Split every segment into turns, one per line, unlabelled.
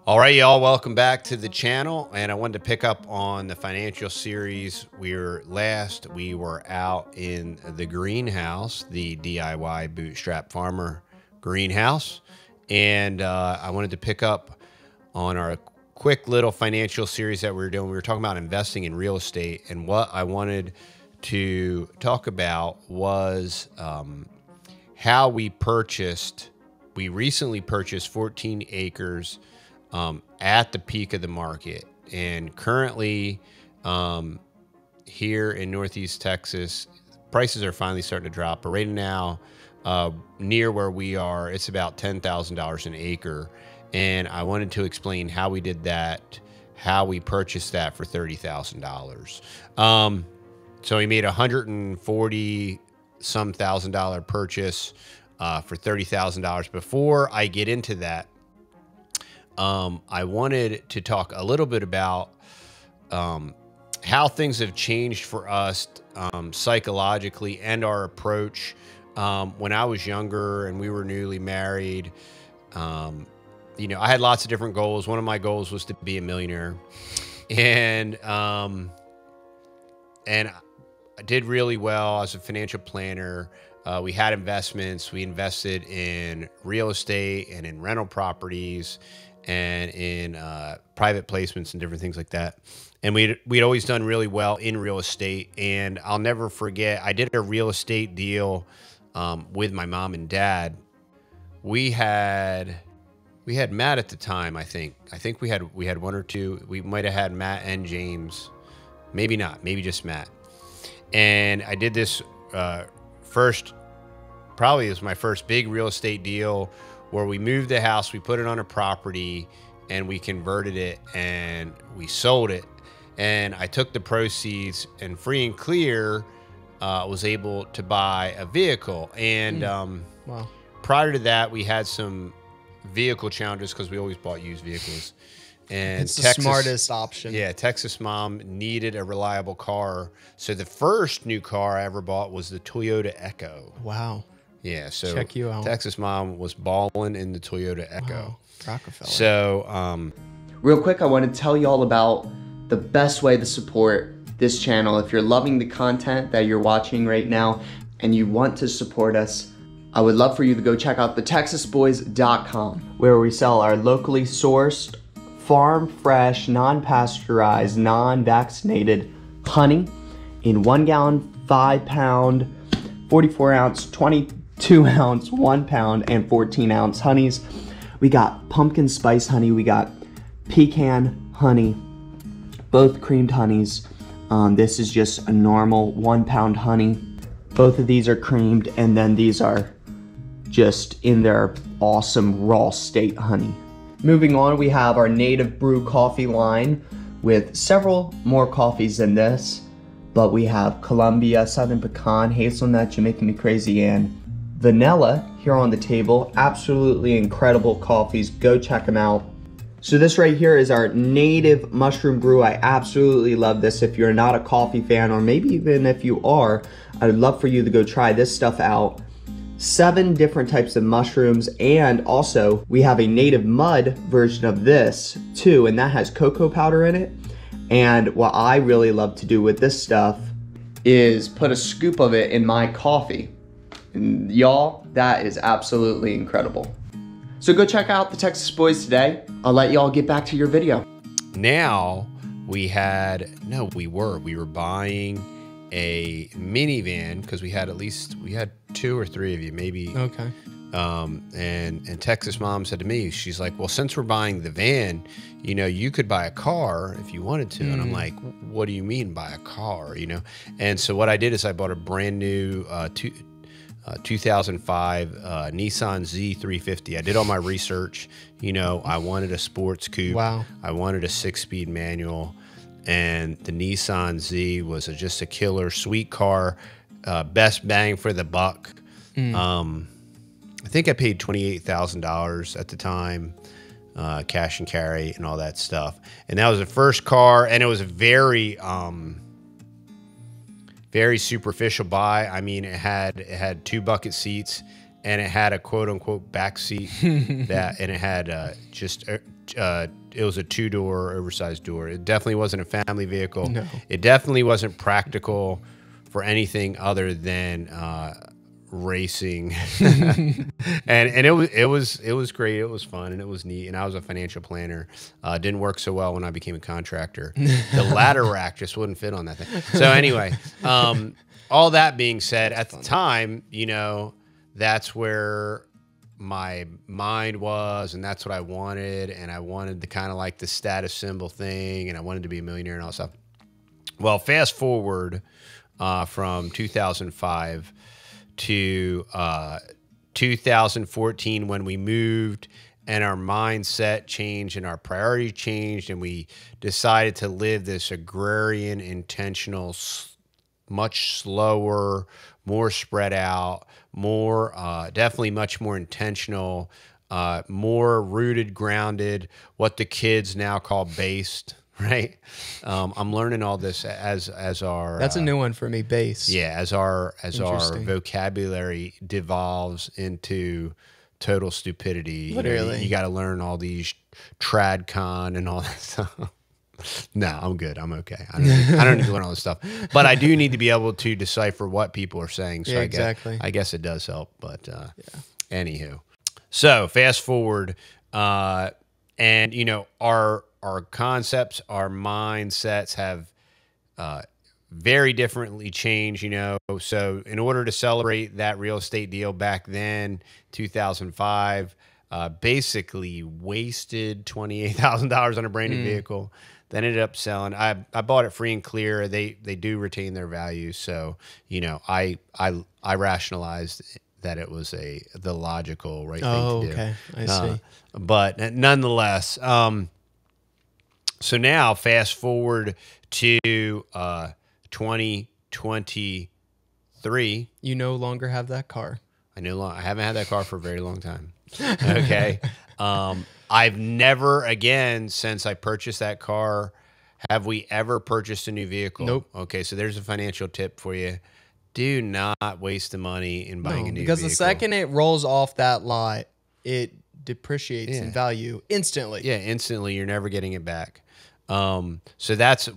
All right, y'all, welcome back to the channel. And I wanted to pick up on the financial series. We were out in the greenhouse, the DIY Bootstrap Farmer greenhouse. And I wanted to pick up on our quick little financial series that we were doing. We were talking about investing in real estate. And what I wanted to talk about was how we recently purchased 14 acres at the peak of the market. And currently here in Northeast Texas, prices are finally starting to drop. But right now, near where we are, it's about $10,000 an acre. And I wanted to explain how we did that, how we purchased that for $30,000. So we made $140 some $1,000 purchase for $30,000. Before I get into that, I wanted to talk a little bit about how things have changed for us psychologically and our approach. When I was younger and we were newly married, you know, I had lots of different goals. One of my goals was to be a millionaire, and I did really well as a financial planner. We had investments. We invested in real estate and in rental properties and in private placements and different things like that. And we'd always done really well in real estate. And I'll never forget, I did a real estate deal with my mom and dad. We had Matt at the time, I think. I think we had one or two. We might have had Matt and James. Maybe not. Maybe just Matt. And I did this probably it was my first big real estate deal, where we moved the house, we put it on a property, and we converted it and we sold it. And I took the proceeds and free and clear was able to buy a vehicle. And
Wow.
Prior to that, we had some vehicle challenges because we always bought used vehicles. And
It's the smartest option.
Yeah, Texas mom needed a reliable car. So the first new car I ever bought was the Toyota Echo.
Wow.
Yeah, so
Check you out.
Texas mom was balling in the Toyota Echo.
Wow. Rockefeller.
So,
Real quick, I want to tell you all about the best way to support this channel. If you're loving the content that you're watching right now and you want to support us, I would love for you to go check out TheTexasBoys.com, where we sell our locally sourced, farm fresh, non-pasteurized, non-vaccinated honey in 1 gallon, 5 pound, 44 ounce, 22 ounce, 1 pound, and 14 ounce honeys. We got pumpkin spice honey, we got pecan honey, both creamed honeys. This is just a normal 1 pound honey. Both of these are creamed, and then these are just in their awesome raw state honey. Moving on, we have our native brew coffee line with several more coffees than this, but we have Columbia, Southern Pecan, Hazelnut, Jamaican Me Crazy, and Vanilla here on the table. Absolutely incredible coffees. Go check them out. So this right here is our native mushroom brew. I absolutely love this. If you're not a coffee fan, or maybe even if you are, I'd love for you to go try this stuff out. 7 different types of mushrooms, and also we have a native mud version of this too, and that has cocoa powder in it. And what I really love to do with this stuff is put a scoop of it in my coffee. And y'all, that is absolutely incredible. So go check out the Texas Boys today. I'll let y'all get back to your video.
now we were buying a minivan because we had 2 or 3 of you, maybe.
Okay.
And Texas mom said to me, she's like, well, since we're buying the van, you know, you could buy a car if you wanted to. And I'm like, what do you mean buy a car, you know? And so what I did is I bought a brand new 2005 Nissan Z350. I did all my research. You know, I wanted a sports coupe.
Wow. I
wanted a 6-speed manual. And the Nissan Z was just a killer, sweet car, best bang for the buck. I think I paid $28,000 at the time, cash and carry and all that stuff. And that was the first car, and it was a very superficial buy. I mean, it had 2 bucket seats, and it had a quote unquote back seat and it had just it was a 2-door oversized door. It definitely wasn't a family vehicle.
No.
It definitely wasn't practical for anything other than racing. and it was great. It was fun and it was neat. And I was a financial planner. Didn't work so well when I became a contractor. The ladder rack just wouldn't fit on that thing. So anyway, all that being said, at the time, you know, that's where my mind was, and that's what I wanted. And I wanted the kind of like the status symbol thing, and I wanted to be a millionaire and all that stuff. Well, fast forward from 2005 to 2014 when we moved and our mindset changed and our priority changed, and we decided to live this agrarian, intentional, much slower, more spread out, more definitely much more intentional, more rooted, grounded, what the kids now call based, right? I'm learning all this as our
That's a new one for me, base.
yeah, as our vocabulary devolves into total stupidity.
Literally.
You got to learn all these tradcon and all that stuff. No, I'm good. I'm okay. I don't need to learn all this stuff, but I do need to be able to decipher what people are saying. So
Yeah,
I
exactly.
I guess it does help. But anywho, so fast forward, and you know our concepts, our mindsets have very differently changed. You know, so in order to celebrate that real estate deal back then, 2005. Basically wasted $28,000 on a brand new vehicle. Then ended up selling. I bought it free and clear. They do retain their value. So, you know, I rationalized that it was the logical right thing to do.
Okay. I see.
But nonetheless, so now fast forward to 2023.
You no longer have that car.
I haven't had that car for a very long time. Okay. I've never again, since I purchased that car, have we ever purchased a new vehicle?
Nope.
Okay. So there's a financial tip for you. Do not waste the money in buying a new
because
vehicle.
the second it rolls off that lot, it depreciates in
Yeah.
value instantly.
Yeah, instantly. You're never getting it back. So that's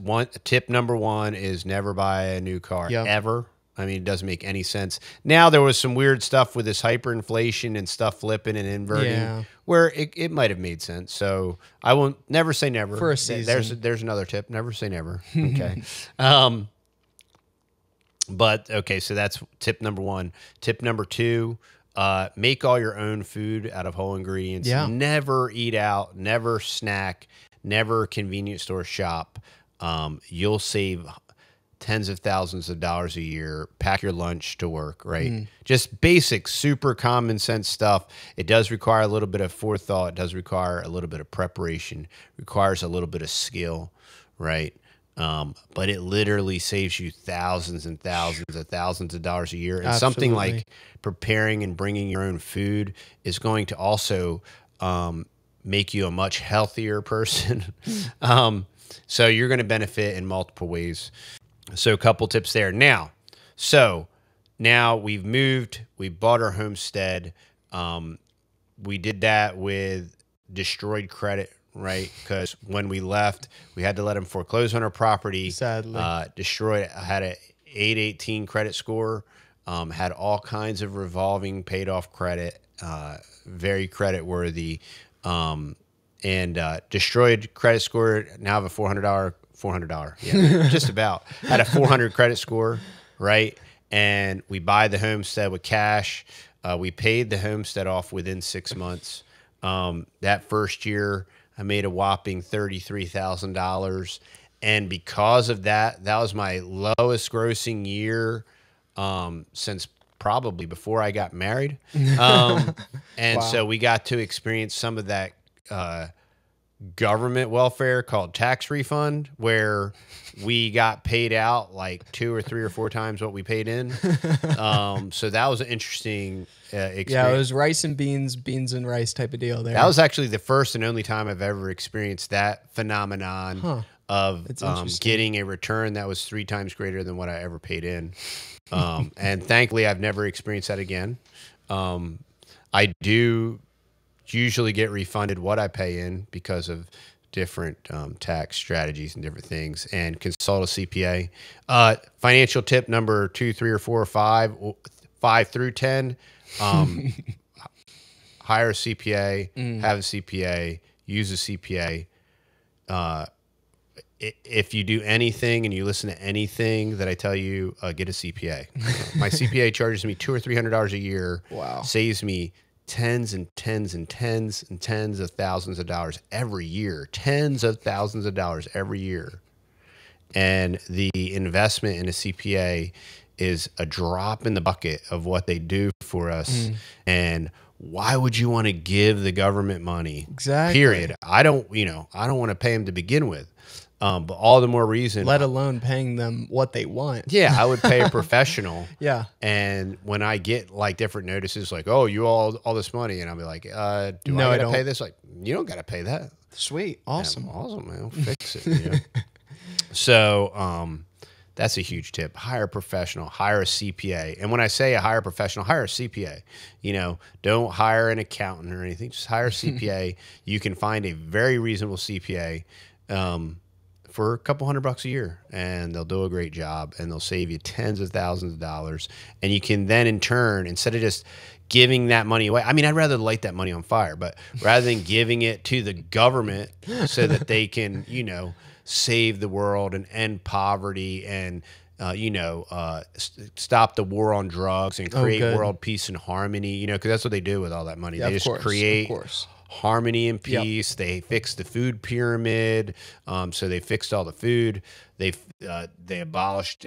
tip number one is never buy a new car ever. I mean, it doesn't make any sense. Now, there was some weird stuff with this hyperinflation and stuff flipping and inverting where it might have made sense. So I won't never say never.
For a season.
There's another tip. Never say never. Okay. But, okay, so that's tip number one. Tip number two, make all your own food out of whole ingredients.
Yeah.
Never eat out. Never snack. Never convenience store shop. You'll save tens of thousands of dollars a year. Pack your lunch to work, right? Just basic, super common sense stuff. It does require a little bit of forethought. It does require a little bit of preparation. Requires a little bit of skill, right? But it literally saves you thousands and thousands of dollars a year. And something like preparing and bringing your own food is going to also make you a much healthier person. So you're going to benefit in multiple ways. So a couple tips there. Now we've moved, we bought our homestead. We did that with destroyed credit, right? Because when we left, we had to let them foreclose on our property.
Sadly.
Destroyed, had a 818 credit score, had all kinds of revolving paid off credit, very credit worthy, and destroyed credit score. Now have a $400, yeah, just about. Had a 400 credit score, right? And we buy the homestead with cash. We paid the homestead off within 6 months. That first year, I made a whopping $33,000. And because of that, that was my lowest grossing year since probably before I got married. And so we got to experience some of that government welfare called tax refund, where we got paid out like 2 or 3 or 4 times what we paid in. So that was an interesting experience.
Yeah, it was rice and beans, beans and rice type of deal there.
That was actually the first and only time I've ever experienced that phenomenon of getting a return that was 3 times greater than what I ever paid in. And thankfully, I've never experienced that again. I do usually get refunded what I pay in because of different tax strategies and different things, and consult a CPA. Financial tip number 2, 3, or 4, or 5, 5 through 10. Hire a CPA, have a CPA, use a CPA. If you do anything and you listen to anything that I tell you, get a CPA. My CPA charges me $200 or $300 a year.
Wow.
Saves me tens and tens and tens and tens of thousands of dollars every year. Tens of thousands of dollars every year. And the investment in a CPA is a drop in the bucket of what they do for us. And why would you want to give the government money?
Exactly.
Period. I don't want to pay them to begin with. But all the more reason.
Let alone paying them what they want.
Yeah, I would pay a professional.
Yeah.
And when I get like different notices, like, oh, you all this money, and I'll be like, do I gotta pay this? Like, you don't gotta pay that.
Sweet. Awesome.
Yeah, awesome, man. I'll fix it. You know? So that's a huge tip. Hire a professional, hire a CPA. And when I say hire a professional, hire a CPA. You know, don't hire an accountant or anything. Just hire a CPA. You can find a very reasonable CPA for a couple $100 a year, and they'll do a great job, and they'll save you tens of thousands of dollars. And you can then, in turn, instead of just giving that money away, I mean, I'd rather light that money on fire, but rather than giving it to the government so that they can, you know, save the world and end poverty and, stop the war on drugs and create world peace and harmony, you know, because that's what they do with all that money.
Yeah,
they just create harmony and peace.
Yep.
They fixed the food pyramid, so they fixed all the food. They abolished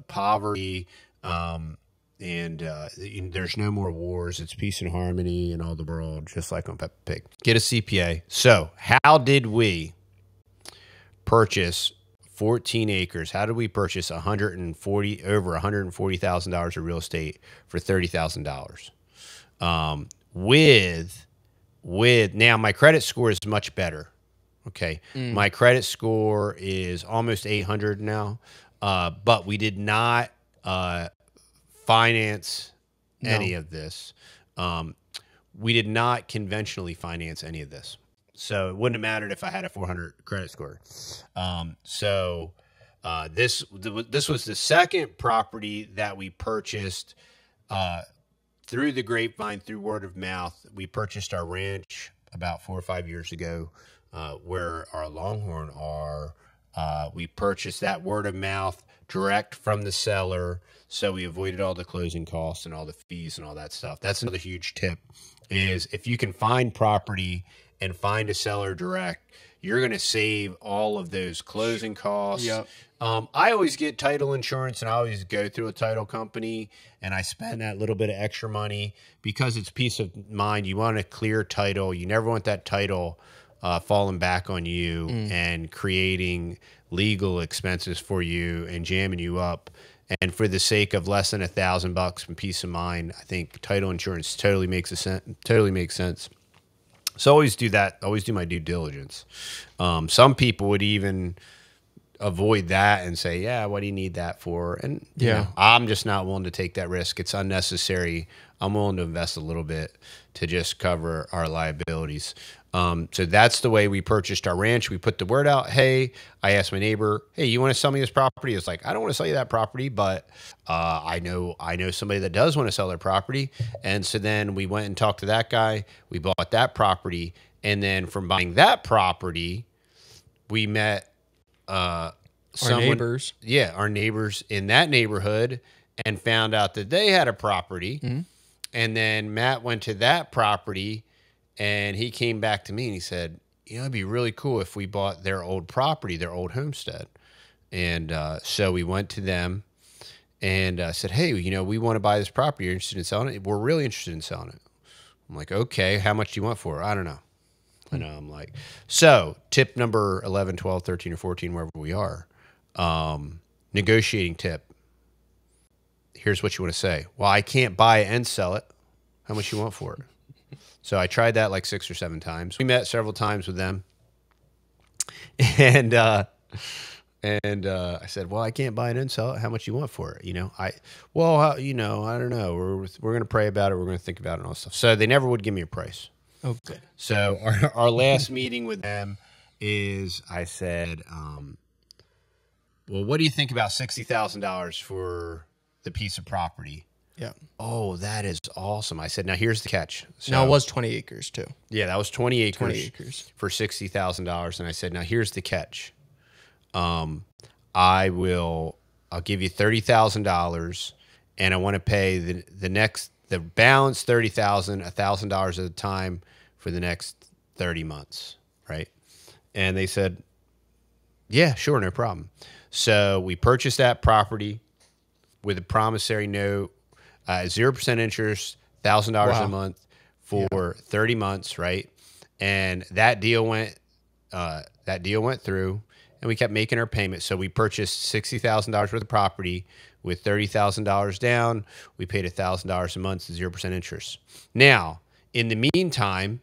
poverty, and there's no more wars. It's peace and harmony in all the world, just like on Peppa Pig. Get a CPA. So how did we purchase 14 acres? How did we purchase over $140,000 of real estate for $30,000? With now my credit score is much better. Okay. My credit score is almost 800 now. But we did not finance any of this. We did not conventionally finance any of this. So it wouldn't have mattered if I had a 400 credit score. This was the second property that we purchased through the grapevine, through word of mouth. We purchased our ranch about 4 or 5 years ago, where our Longhorn are. We purchased that word of mouth direct from the seller, so we avoided all the closing costs and all the fees and all that stuff. That's another huge tip, is if you can find property and find a seller direct, you're going to save all of those closing costs.
Yep.
I always get title insurance, and I always go through a title company, and I spend that little bit of extra money because it's peace of mind. You want a clear title. You never want that title falling back on you and creating legal expenses for you and jamming you up. And for the sake of less than $1,000 and peace of mind, I think title insurance totally makes sense. So always do that. Always do my due diligence. Some people would even avoid that and say, yeah, what do you need that for? And you know, I'm just not willing to take that risk. It's unnecessary. I'm willing to invest a little bit to just cover our liabilities. So that's the way we purchased our ranch. We put the word out. Hey, I asked my neighbor, hey, you want to sell me this property? It's like, I don't want to sell you that property, but I know somebody that does want to sell their property. And so then we went and talked to that guy. We bought that property. And then from buying that property, we met
our neighbors.
Yeah, our neighbors in that neighborhood, and found out that they had a property. And then Matt went to that property, and he came back to me and he said, you know, it'd be really cool if we bought their old property, their old homestead. And so we went to them and said, hey, you know, we want to buy this property. You're interested in selling it? We're really interested in selling it. I'm like, okay, how much do you want for it? I don't know. I know. I'm like, so tip number 11, 12, 13, or 14, wherever we are, negotiating tip. Here's what you want to say. Well, I can't buy it and sell it. How much you want for it? So I tried that like 6 or 7 times. We met several times with them. And I said, well, I can't buy it and sell it. How much you want for it? You know, you know, I don't know. We're going to pray about it. We're going to think about it and all that stuff. So they never would give me a price.
Okay.
So our last meeting with them is, I said, well, what do you think about $60,000 for the piece of property?
Yeah.
Oh, that is awesome. I said, now here's the catch. So,
Now it was 20 acres too.
yeah, that was 20 acres,
20 acres.
for $60,000. And I said, now here's the catch. I'll give you $30,000, and I want to pay the balance $30,000, $1,000 at a time for the next 30 months, right? And they said, yeah, sure, no problem. So we purchased that property with a promissory note, 0% interest, $1,000 a month for 30 months, right? And that deal went through, and we kept making our payments. So we purchased $60,000 worth of property with $30,000 down. We paid $1,000 a month, 0% interest. Now, in the meantime,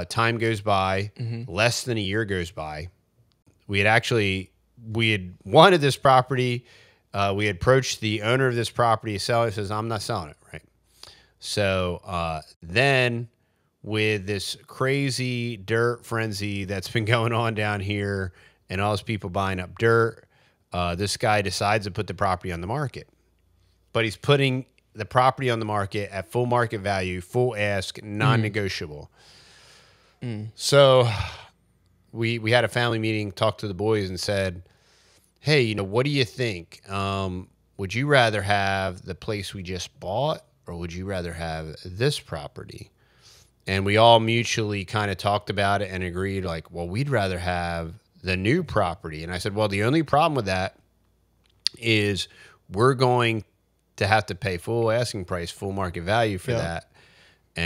time goes by, less than a year goes by. We had wanted this property. We had approached the owner of this property to sell it. He says, I'm not selling it, right? So then with this crazy dirt frenzy that's been going on down here and all those people buying up dirt, this guy decides to put the property on the market. But he's putting the property on the market at full market value, full ask, non-negotiable. So we had a family meeting, talked to the boys, and said, hey, you know, what do you think? Would you rather have the place we just bought, or would you rather have this property? And we all mutually kind of talked about it and agreed, like, well, we'd rather have the new property. And I said, well, the only problem with that is we're going to have to pay full asking price, full market value for that.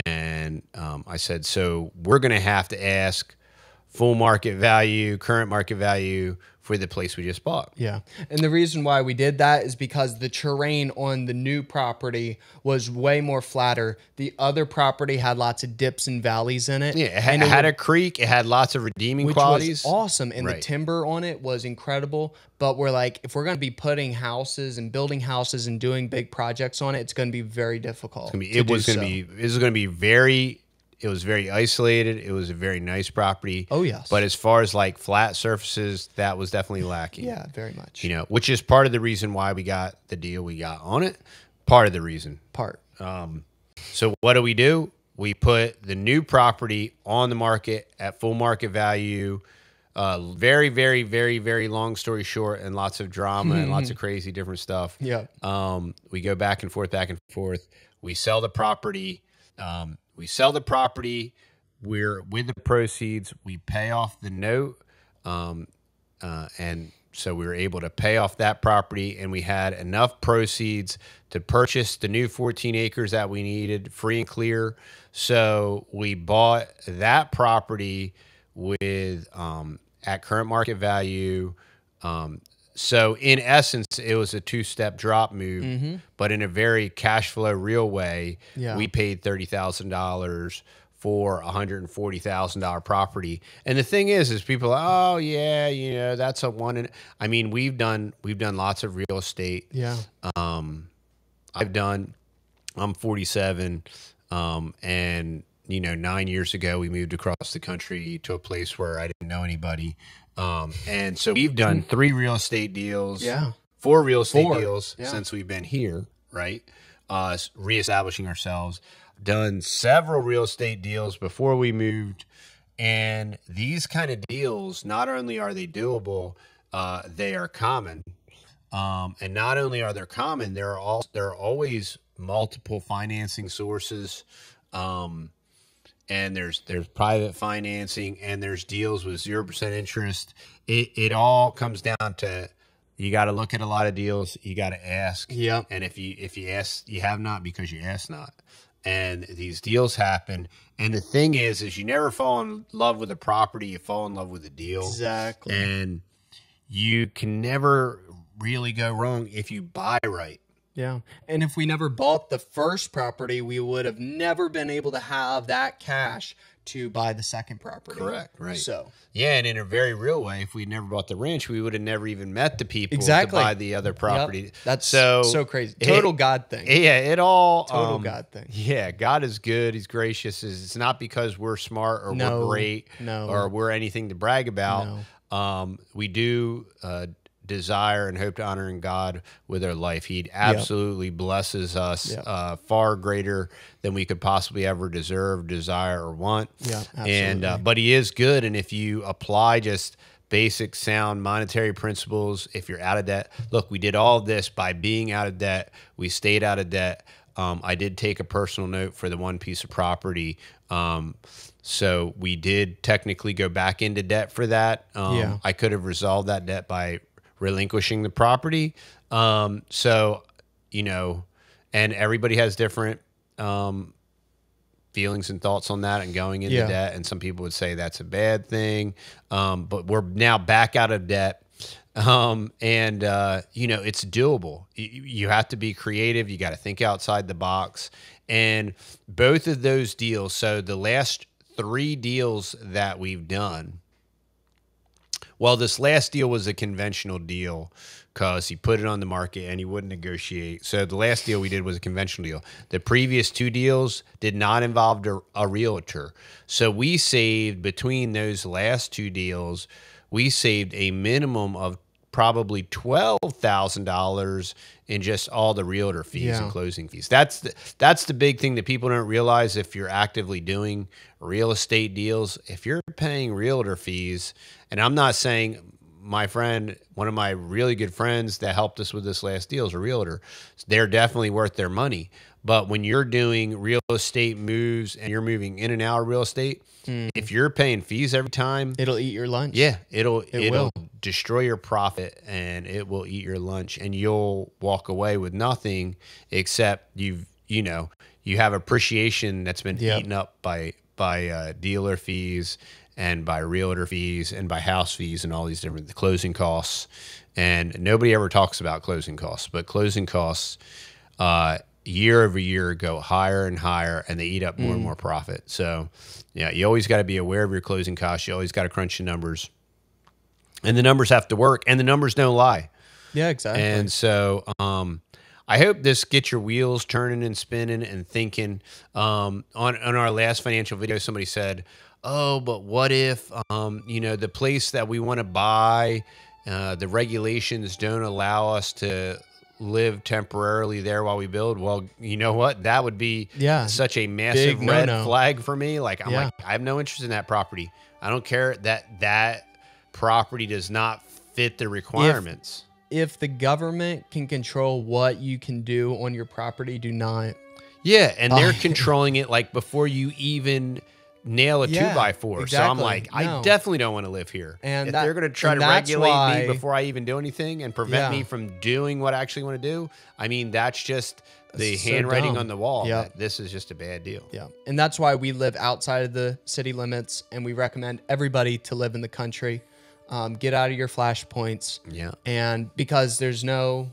And I said, so we're going to have to ask full market value, current market value for the place we just bought.
Yeah. And the reason why we did that is because the terrain on the new property was way more flatter. The other property had lots of dips and valleys in it.
Yeah, it had a creek. It had lots of redeeming qualities.
Was awesome. And the timber on it was incredible. But we're like, if we're going to be putting houses and building houses and doing big projects on it, it's going to be very difficult.
It was going to be very... It was very isolated. It was a very nice property.
Oh, yes.
But as far as like flat surfaces, that was definitely lacking.
Yeah, very much.
You know, which is part of the reason why we got the deal we got on it. Part of the reason. So what do? We put the new property on the market at full market value. Very, very, very, very long story short, and lots of drama and lots of crazy different stuff.
Yeah.
We go back and forth, back and forth. We sell the property. We're with the proceeds. We pay off the note. And so we were able to pay off that property, and we had enough proceeds to purchase the new 14 acres that we needed, free and clear. So we bought that property with, at current market value. So in essence, it was a two-step drop move, but in a very cash flow real way. We paid $30,000 for $140,000 property. And the thing is people are, oh yeah, you know, that's a one. I mean, we've done lots of real estate.
Yeah.
I'm 47, and you know, 9 years ago we moved across the country to a place where I didn't know anybody. And so we've done 3 real estate deals, 4 real estate deals since we've been here, right? Reestablishing ourselves, done several real estate deals before we moved. And these kind of deals, not only are they doable, they are common. And not only are they common, there are always multiple financing sources. And there's private financing, and there's deals with 0% interest. It all comes down to, you got to look at a lot of deals. You got to ask.
Yeah.
And if you ask, you have not because you ask not. And these deals happen. And the thing is you never fall in love with a property. You fall in love with a deal.
Exactly.
And you can never really go wrong if you buy right.
Yeah. And if we never bought the first property, we would have never been able to have that cash to buy the second property.
Correct. Right.
So
yeah, and in a very real way, if we'd never bought the ranch, we would have never even met the people
exactly
to buy the other property.
Yep. That's so crazy. Total God thing.
Yeah, it all
total God thing.
Yeah, God is good. He's gracious. It's not because we're smart or we're great or we're anything to brag about. We do desire and hope to honor in God with our life. He absolutely blesses us far greater than we could possibly ever deserve, desire, or want. Yeah, absolutely. And but He is good, and if you apply just basic sound monetary principles, if you're out of debt, look, we did all of this by being out of debt. We stayed out of debt. I did take a personal note for the one piece of property. So we did technically go back into debt for that. I could have resolved that debt by relinquishing the property. So, you know, and everybody has different feelings and thoughts on that and going into debt. And some people would say that's a bad thing. But we're now back out of debt. You know, it's doable. You have to be creative. You got to think outside the box. And both of those deals, so the last 3 deals that we've done, well, this last deal was a conventional deal because he put it on the market and he wouldn't negotiate. So the last deal we did was a conventional deal. The previous 2 deals did not involve a realtor. So we saved, between those last 2 deals, we saved a minimum of probably $12,000 in just all the realtor fees and closing fees. That's the big thing that people don't realize. If you're actively doing real estate deals, if you're paying realtor fees, and I'm not saying my friend, one of my really good friends that helped us with this last deal is a realtor. They're definitely worth their money. But when you're doing real estate moves and you're moving in and out of real estate, if you're paying fees every time,
it'll eat your lunch.
Yeah, it'll destroy your profit and it will eat your lunch, and you'll walk away with nothing except you have appreciation that's been eaten up by dealer fees and by realtor fees and by house fees and all these different closing costs. And nobody ever talks about closing costs, but closing costs year over year go higher and higher, and they eat up more and more profit. So yeah, you always got to be aware of your closing costs. You always got to crunch the numbers, and the numbers have to work, and the numbers don't lie.
Yeah, exactly.
And so I hope this gets your wheels turning and spinning and thinking. On our last financial video, somebody said, oh, but what if, you know, the place that we want to buy, the regulations don't allow us to live temporarily there while we build? Well, you know what? That would be such a massive red flag for me. Like, I'm like, I have no interest in that property. I don't care that property does not fit the requirements.
If the government can control what you can do on your property, do not.
Yeah, and they're controlling it like before you even nail a 2x4. Exactly. So I'm like, I definitely don't want to live here. And if they're going to try to regulate me before I even do anything and prevent me from doing what I actually want to do, I mean, that's just the handwriting on the wall. That this is just a bad deal. Yeah,
and that's why we live outside of the city limits, and we recommend everybody to live in the country. Get out of your flashpoints. Yeah, and because there's no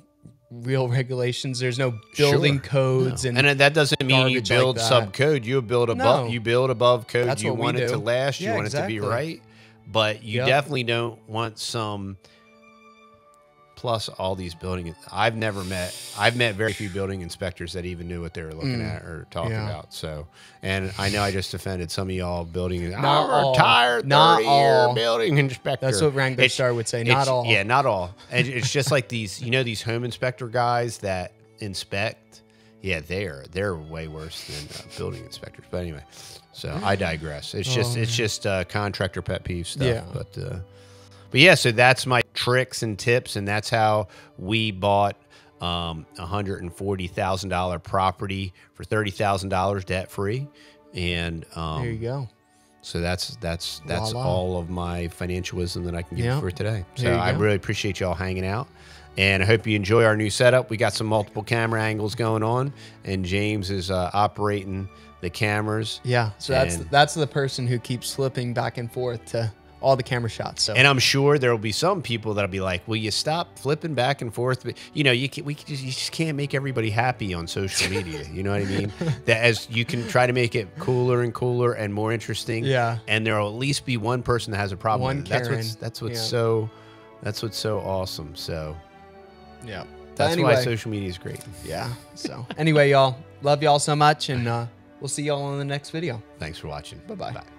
real regulations, there's no building codes, and
that doesn't mean you build subcode. You build above. You build above code.
That's
you
what
want
we
it
do.
to last. You want it to be right, but you definitely don't want some. Plus, all these building, I've met very few building inspectors that even knew what they were looking at or talking about. So, and I know I just offended some of y'all building. I'm a retired 30-year building inspector.
That's what Wrangler Star would say. Not all.
Yeah, not all. And it's just like these, you know, these home inspector guys that inspect. Yeah, they're way worse than building inspectors. But anyway, so I digress. It's just contractor pet peeve stuff. Yeah. But yeah, so that's my tricks and tips, and that's how we bought $140,000 property for $30,000 debt free. And
there you go.
So that's all of my financial wisdom that I can give you for today. So I really appreciate y'all hanging out, and I hope you enjoy our new setup. We got some multiple camera angles going on, and James is operating the cameras.
Yeah, so that's the person who keeps flipping back and forth to all the camera shots. So,
and I'm sure there will be some people that'll be like, "Will you stop flipping back and forth?" You know, you just can't make everybody happy on social media. You know what I mean? That as you can try to make it cooler and cooler and more interesting.
Yeah.
And there'll at least be one person that has a problem.
One
with it.
Karen.
That's what's
Yeah.
so awesome. So
yeah.
that's
anyway,
why social media is great.
Yeah. So anyway, y'all, love y'all so much, and we'll see y'all in the next video.
Thanks for watching.
Bye-bye.
Bye.